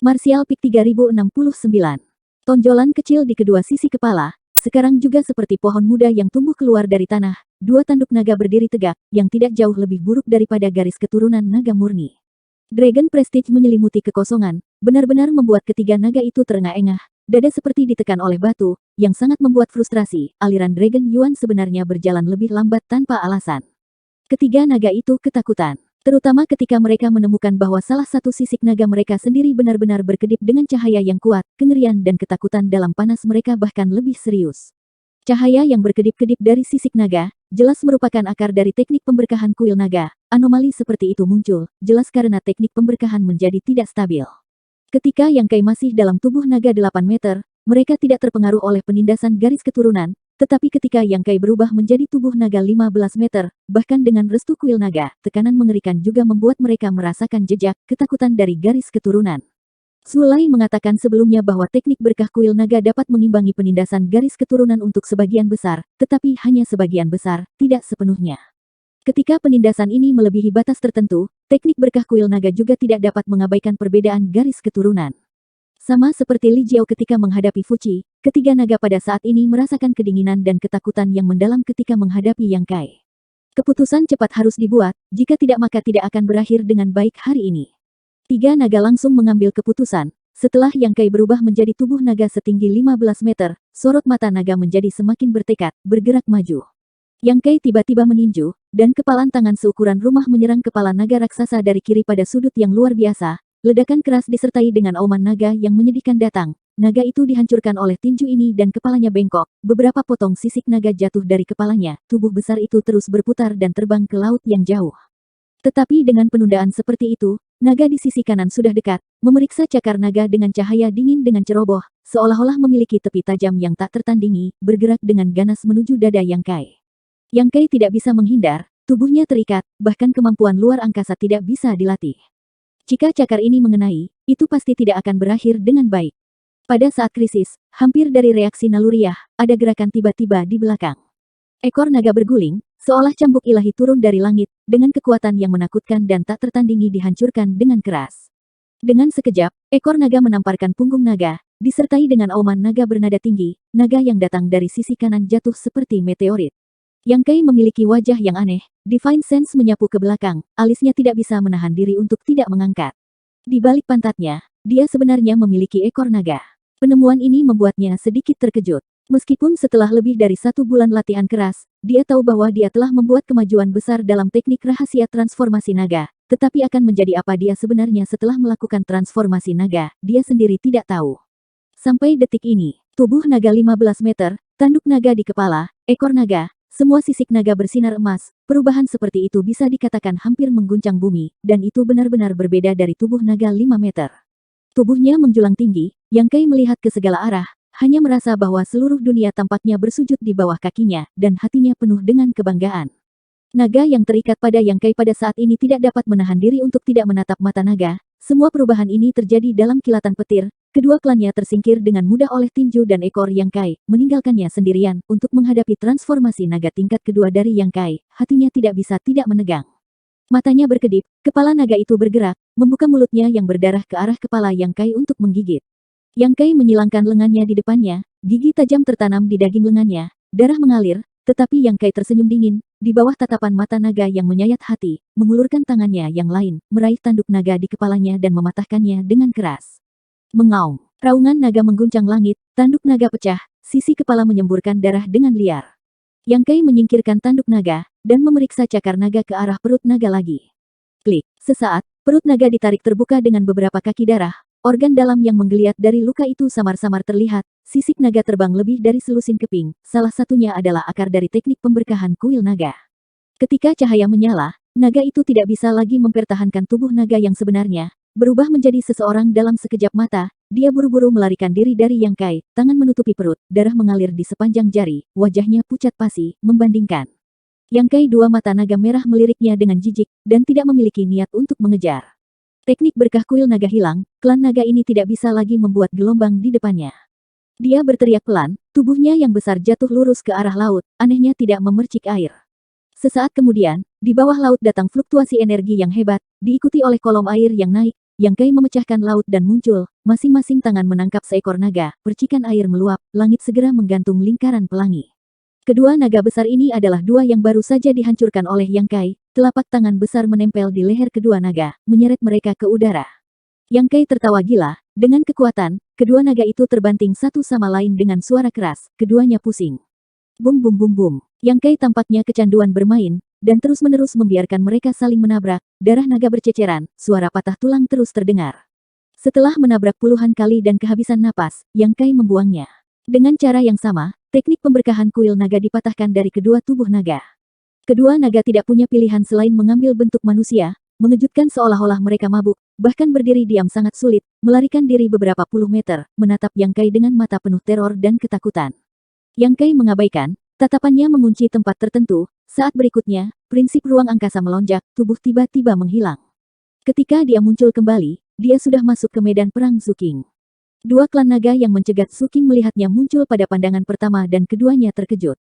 Martial Peak 3069. Tonjolan kecil di kedua sisi kepala, sekarang juga seperti pohon muda yang tumbuh keluar dari tanah, dua tanduk naga berdiri tegak, yang tidak jauh lebih buruk daripada garis keturunan naga murni. Dragon Prestige menyelimuti kekosongan, benar-benar membuat ketiga naga itu terengah-engah, dada seperti ditekan oleh batu, yang sangat membuat frustrasi. Aliran Dragon Yuan sebenarnya berjalan lebih lambat tanpa alasan. Ketiga naga itu ketakutan. Terutama ketika mereka menemukan bahwa salah satu sisik naga mereka sendiri benar-benar berkedip dengan cahaya yang kuat, kengerian dan ketakutan dalam panas mereka bahkan lebih serius. Cahaya yang berkedip-kedip dari sisik naga, jelas merupakan akar dari teknik pemberkahan kuil naga. Anomali seperti itu muncul, jelas karena teknik pemberkahan menjadi tidak stabil. Ketika Yang Kai masih dalam tubuh naga 8 meter, mereka tidak terpengaruh oleh penindasan garis keturunan, tetapi ketika Yang Kai berubah menjadi tubuh naga 15 meter, bahkan dengan restu kuil naga, tekanan mengerikan juga membuat mereka merasakan jejak ketakutan dari garis keturunan. Sulai mengatakan sebelumnya bahwa teknik berkah kuil naga dapat mengimbangi penindasan garis keturunan untuk sebagian besar, tetapi hanya sebagian besar, tidak sepenuhnya. Ketika penindasan ini melebihi batas tertentu, teknik berkah kuil naga juga tidak dapat mengabaikan perbedaan garis keturunan. Sama seperti Li Jiao ketika menghadapi Fuchi, ketiga naga pada saat ini merasakan kedinginan dan ketakutan yang mendalam ketika menghadapi Yang Kai. Keputusan cepat harus dibuat, jika tidak maka tidak akan berakhir dengan baik hari ini. Tiga naga langsung mengambil keputusan. Setelah Yang Kai berubah menjadi tubuh naga setinggi 15 meter, sorot mata naga menjadi semakin bertekad, bergerak maju. Yang Kai tiba-tiba meninju, dan kepalan tangan seukuran rumah menyerang kepala naga raksasa dari kiri pada sudut yang luar biasa. Ledakan keras disertai dengan auman naga yang menyedihkan datang. Naga itu dihancurkan oleh tinju ini dan kepalanya bengkok. Beberapa potong sisik naga jatuh dari kepalanya. Tubuh besar itu terus berputar dan terbang ke laut yang jauh. Tetapi dengan penundaan seperti itu, naga di sisi kanan sudah dekat, memeriksa cakar naga dengan cahaya dingin dengan ceroboh, seolah-olah memiliki tepi tajam yang tak tertandingi, bergerak dengan ganas menuju dada Yang Kai. Yang Kai tidak bisa menghindar, tubuhnya terikat, bahkan kemampuan luar angkasa tidak bisa dilatih. Jika cakar ini mengenai, itu pasti tidak akan berakhir dengan baik. Pada saat krisis, hampir dari reaksi naluriah, ada gerakan tiba-tiba di belakang. Ekor naga berguling, seolah cambuk ilahi turun dari langit, dengan kekuatan yang menakutkan dan tak tertandingi dihancurkan dengan keras. Dengan sekejap, ekor naga menamparkan punggung naga, disertai dengan auman naga bernada tinggi, naga yang datang dari sisi kanan jatuh seperti meteorit. Yang Kai memiliki wajah yang aneh, Divine Sense menyapu ke belakang, alisnya tidak bisa menahan diri untuk tidak mengangkat. Di balik pantatnya, dia sebenarnya memiliki ekor naga. Penemuan ini membuatnya sedikit terkejut. Meskipun setelah lebih dari 1 bulan latihan keras, dia tahu bahwa dia telah membuat kemajuan besar dalam teknik rahasia transformasi naga, tetapi akan menjadi apa dia sebenarnya setelah melakukan transformasi naga, dia sendiri tidak tahu. Sampai detik ini, tubuh naga 15 meter, tanduk naga di kepala, ekor naga, semua sisik naga bersinar emas. Perubahan seperti itu bisa dikatakan hampir mengguncang bumi, dan itu benar-benar berbeda dari tubuh naga 5 meter. Tubuhnya menjulang tinggi, Yang Kai melihat ke segala arah, hanya merasa bahwa seluruh dunia tampaknya bersujud di bawah kakinya, dan hatinya penuh dengan kebanggaan. Naga yang terikat pada Yang Kai pada saat ini tidak dapat menahan diri untuk tidak menatap mata naga. Semua perubahan ini terjadi dalam kilatan petir. Kedua klannya tersingkir dengan mudah oleh tinju dan ekor Yang Kai, meninggalkannya sendirian untuk menghadapi transformasi naga tingkat kedua dari Yang Kai. Hatinya tidak bisa tidak menegang. Matanya berkedip, kepala naga itu bergerak, membuka mulutnya yang berdarah ke arah kepala Yang Kai untuk menggigit. Yang Kai menyilangkan lengannya di depannya, gigi tajam tertanam di daging lengannya, darah mengalir, tetapi Yang Kai tersenyum dingin, di bawah tatapan mata naga yang menyayat hati, mengulurkan tangannya yang lain, meraih tanduk naga di kepalanya dan mematahkannya dengan keras. Mengaum, raungan naga mengguncang langit, tanduk naga pecah, sisi kepala menyemburkan darah dengan liar. Yang Kai menyingkirkan tanduk naga, dan memeriksa cakar naga ke arah perut naga lagi. Klik, sesaat, perut naga ditarik terbuka dengan beberapa kaki darah, organ dalam yang menggeliat dari luka itu samar-samar terlihat, sisik naga terbang lebih dari selusin keping, salah satunya adalah akar dari teknik pemberkahan kuil naga. Ketika cahaya menyala, naga itu tidak bisa lagi mempertahankan tubuh naga yang sebenarnya, berubah menjadi seseorang dalam sekejap mata. Dia buru-buru melarikan diri dari Yang Kai, tangan menutupi perut, darah mengalir di sepanjang jari, wajahnya pucat pasi, membandingkan. Yang Kai dua mata naga merah meliriknya dengan jijik, dan tidak memiliki niat untuk mengejar. Teknik berkah kuil naga hilang, klan naga ini tidak bisa lagi membuat gelombang di depannya. Dia berteriak pelan, tubuhnya yang besar jatuh lurus ke arah laut, anehnya tidak memercik air. Sesaat kemudian, di bawah laut datang fluktuasi energi yang hebat, diikuti oleh kolom air yang naik, Yang Kai memecahkan laut dan muncul, masing-masing tangan menangkap seekor naga, percikan air meluap, langit segera menggantung lingkaran pelangi. Kedua naga besar ini adalah dua yang baru saja dihancurkan oleh Yang Kai, telapak tangan besar menempel di leher kedua naga, menyeret mereka ke udara. Yang Kai tertawa gila, dengan kekuatan, kedua naga itu terbanting satu sama lain dengan suara keras, keduanya pusing. Bum bum bum bum. Yang Kai tampaknya kecanduan bermain, dan terus-menerus membiarkan mereka saling menabrak, darah naga berceceran, suara patah tulang terus terdengar. Setelah menabrak puluhan kali dan kehabisan napas, Yang Kai membuangnya. Dengan cara yang sama, teknik pemberkahan kuil naga dipatahkan dari kedua tubuh naga. Kedua naga tidak punya pilihan selain mengambil bentuk manusia, mengejutkan seolah-olah mereka mabuk, bahkan berdiri diam sangat sulit, melarikan diri beberapa puluh meter, menatap Yang Kai dengan mata penuh teror dan ketakutan. Yang Kai mengabaikan, tatapannya mengunci tempat tertentu. Saat berikutnya, prinsip ruang angkasa melonjak, tubuh tiba-tiba menghilang. Ketika dia muncul kembali, dia sudah masuk ke medan perang Zuking. Dua klan naga yang mencegat Zuking melihatnya muncul pada pandangan pertama dan keduanya terkejut.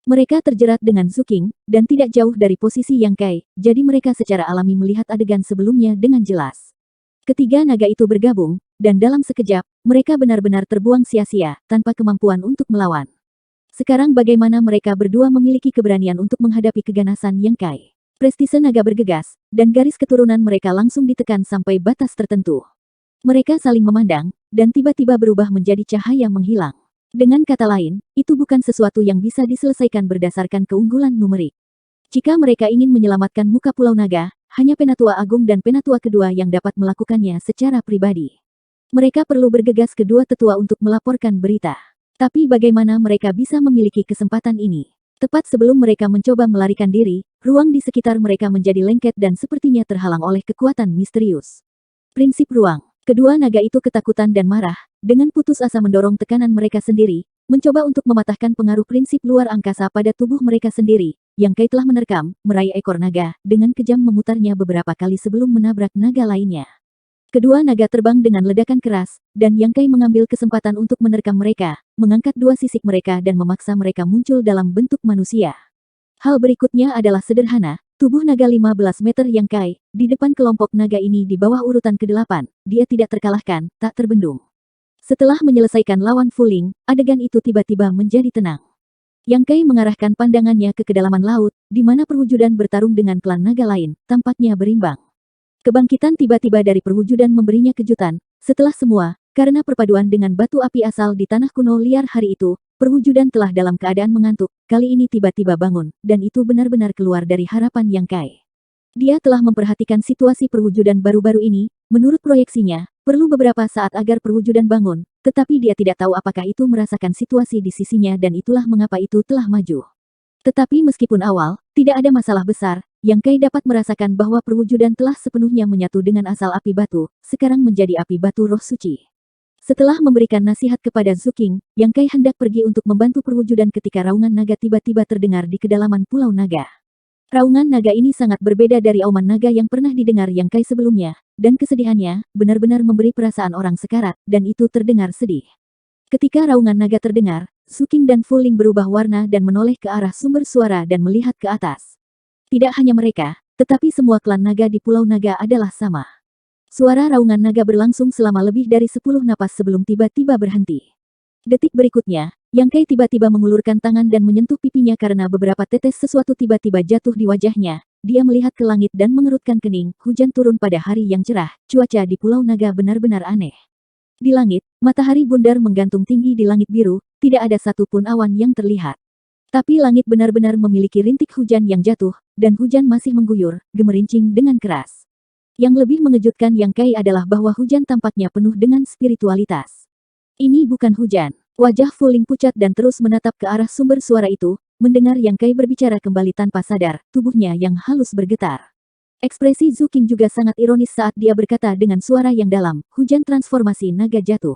Mereka terjerat dengan Zuking, dan tidak jauh dari posisi Yang Kai, jadi mereka secara alami melihat adegan sebelumnya dengan jelas. Ketiga naga itu bergabung, dan dalam sekejap, mereka benar-benar terbuang sia-sia, tanpa kemampuan untuk melawan. Sekarang bagaimana mereka berdua memiliki keberanian untuk menghadapi keganasan Yang Kai. Prestise naga bergegas, dan garis keturunan mereka langsung ditekan sampai batas tertentu. Mereka saling memandang, dan tiba-tiba berubah menjadi cahaya menghilang. Dengan kata lain, itu bukan sesuatu yang bisa diselesaikan berdasarkan keunggulan numerik. Jika mereka ingin menyelamatkan muka Pulau Naga, hanya Penatua Agung dan Penatua kedua yang dapat melakukannya secara pribadi. Mereka perlu bergegas kedua tetua untuk melaporkan berita. Tapi bagaimana mereka bisa memiliki kesempatan ini? Tepat sebelum mereka mencoba melarikan diri, ruang di sekitar mereka menjadi lengket dan sepertinya terhalang oleh kekuatan misterius. Prinsip ruang. Kedua naga itu ketakutan dan marah, dengan putus asa mendorong tekanan mereka sendiri, mencoba untuk mematahkan pengaruh prinsip luar angkasa pada tubuh mereka sendiri. Yang Kai telah menerkam, meraih ekor naga, dengan kejam memutarnya beberapa kali sebelum menabrak naga lainnya. Kedua naga terbang dengan ledakan keras, dan Yang Kai mengambil kesempatan untuk menerkam mereka, mengangkat dua sisik mereka dan memaksa mereka muncul dalam bentuk manusia. Hal berikutnya adalah sederhana, tubuh naga 15 meter Yang Kai, di depan kelompok naga ini di bawah urutan ke-8, dia tidak terkalahkan, tak terbendung. Setelah menyelesaikan lawan Fuling, adegan itu tiba-tiba menjadi tenang. Yang Kai mengarahkan pandangannya ke kedalaman laut, di mana perwujudan bertarung dengan klan naga lain, tampaknya berimbang. Kebangkitan tiba-tiba dari perwujudan memberinya kejutan. Setelah semua, karena perpaduan dengan batu api asal di tanah kuno liar hari itu, perwujudan telah dalam keadaan mengantuk, kali ini tiba-tiba bangun, dan itu benar-benar keluar dari harapan Yang Kai. Dia telah memperhatikan situasi perwujudan baru-baru ini, menurut proyeksinya, perlu beberapa saat agar perwujudan bangun, tetapi dia tidak tahu apakah itu merasakan situasi di sisinya dan itulah mengapa itu telah maju. Tetapi meskipun awal, tidak ada masalah besar, Yang Kai dapat merasakan bahwa perwujudan telah sepenuhnya menyatu dengan asal api batu, sekarang menjadi api batu roh suci. Setelah memberikan nasihat kepada Zuking, Yang Kai hendak pergi untuk membantu perwujudan ketika raungan naga tiba-tiba terdengar di kedalaman Pulau Naga. Raungan naga ini sangat berbeda dari auman naga yang pernah didengar Yang Kai sebelumnya, dan kesedihannya, benar-benar memberi perasaan orang sekarat, dan itu terdengar sedih. Ketika raungan naga terdengar, Zuking dan Fuling berubah warna dan menoleh ke arah sumber suara dan melihat ke atas. Tidak hanya mereka, tetapi semua klan naga di Pulau Naga adalah sama. Suara raungan naga berlangsung selama lebih dari 10 napas sebelum tiba-tiba berhenti. Detik berikutnya, Yang Kai tiba-tiba mengulurkan tangan dan menyentuh pipinya karena beberapa tetes sesuatu tiba-tiba jatuh di wajahnya. Dia melihat ke langit dan mengerutkan kening, hujan turun pada hari yang cerah, cuaca di Pulau Naga benar-benar aneh. Di langit, matahari bundar menggantung tinggi di langit biru, tidak ada satupun awan yang terlihat. Tapi langit benar-benar memiliki rintik hujan yang jatuh, dan hujan masih mengguyur, gemerincing dengan keras. Yang lebih mengejutkan Yang Kai adalah bahwa hujan tampaknya penuh dengan spiritualitas. Ini bukan hujan. Wajah Fuling pucat dan terus menatap ke arah sumber suara itu, mendengar Yang Kai berbicara kembali tanpa sadar, tubuhnya yang halus bergetar. Ekspresi Zuking juga sangat ironis saat dia berkata dengan suara yang dalam, hujan transformasi naga jatuh.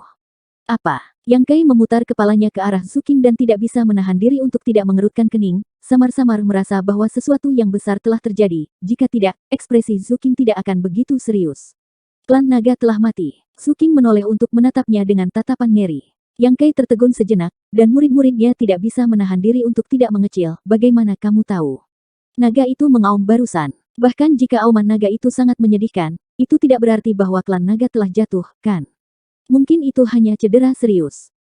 Apa? Yang Kai memutar kepalanya ke arah Zuking dan tidak bisa menahan diri untuk tidak mengerutkan kening, samar-samar merasa bahwa sesuatu yang besar telah terjadi, jika tidak, ekspresi Zuking tidak akan begitu serius. Klan naga telah mati. Zuking menoleh untuk menatapnya dengan tatapan ngeri. Yang Kai tertegun sejenak, dan murid-muridnya tidak bisa menahan diri untuk tidak mengecil, bagaimana kamu tahu? Naga itu mengaum barusan. Bahkan jika auman naga itu sangat menyedihkan, Itu tidak berarti bahwa klan naga telah jatuh, kan? Mungkin itu hanya cedera serius.